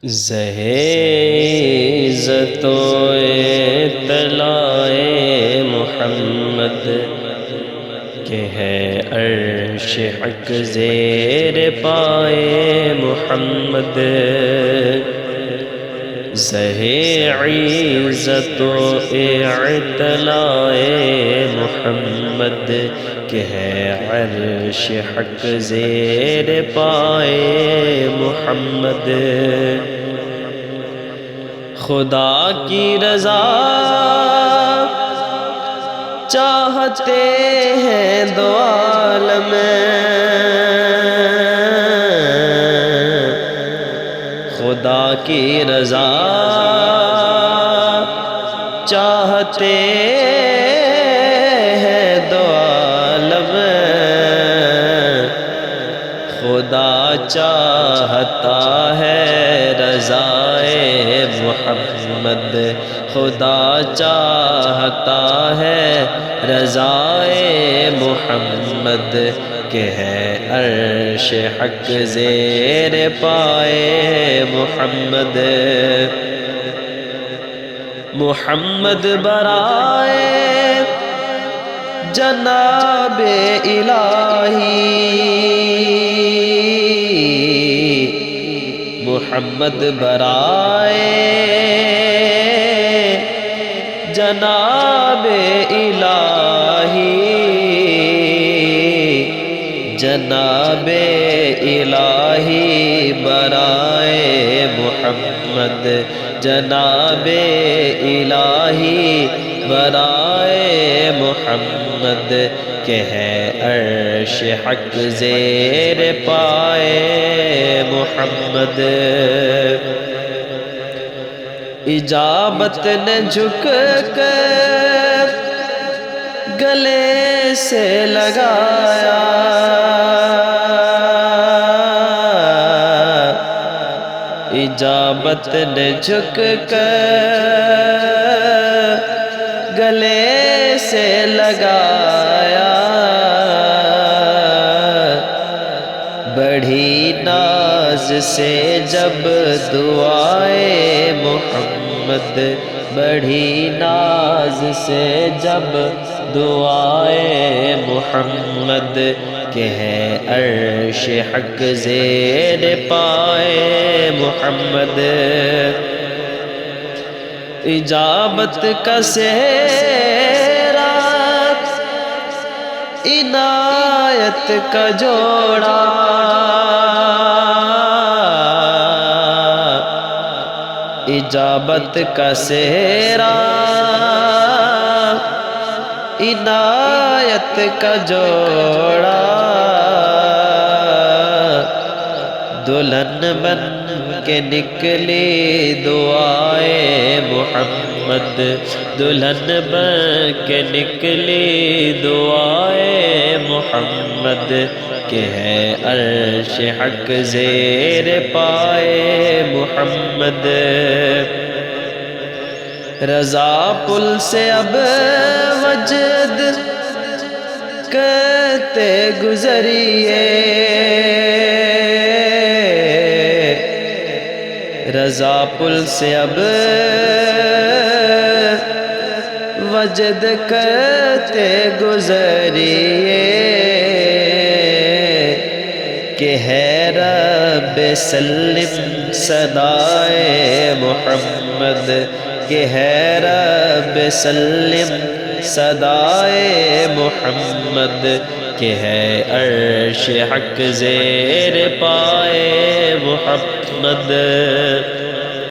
عزت و اطلاع محمد کہ ہے عرش حق زیر پائے محمد، عزت و اطلاع محمد کہ ہے عرش حق زیر پائے محمد، خدا کی رضا چاہتے ہیں دو عالم، خدا کی رضا چاہتے ہیں دو عالم، خدا چاہتا ہے رضائے محمد، خدا چاہتا ہے رضائے محمد کہ ہے عرش حق زیر پائے محمد، محمد برائے جناب الہی، محمد برائے جناب الہی، جناب الہی برائے محمد، جناب الہی برائے محمد کہ ہے عرش حق زیر پائے محمد، اجابت نے جھک کر گلے سے لگایا، اجابت نے جھک کر گلے سے لگایا، بڑھی ناز سے جب دعائے محمد، بڑھی ناز سے جب دعائے محمد کہ ہے عرش حق زیر پائے محمد، اجابت کا سہرا عنایت کا جوڑا، اجابت کا سہرا عنایت کا جوڑا، دلہن بن کے نکلی دعائے محمد، دلہن بن کے نکلی دعائے محمد کہ ہے عرش حق زیر پائے محمد، رضا پل سے اب وجد کرتے گزریے، رضا پل سے اب وجد کرتے گزریے کہ ہے رب سلم صدائے محمد، کہ ہے رب سلم صدائے محمد کہ ہے عرش حق زیر پائے محمد۔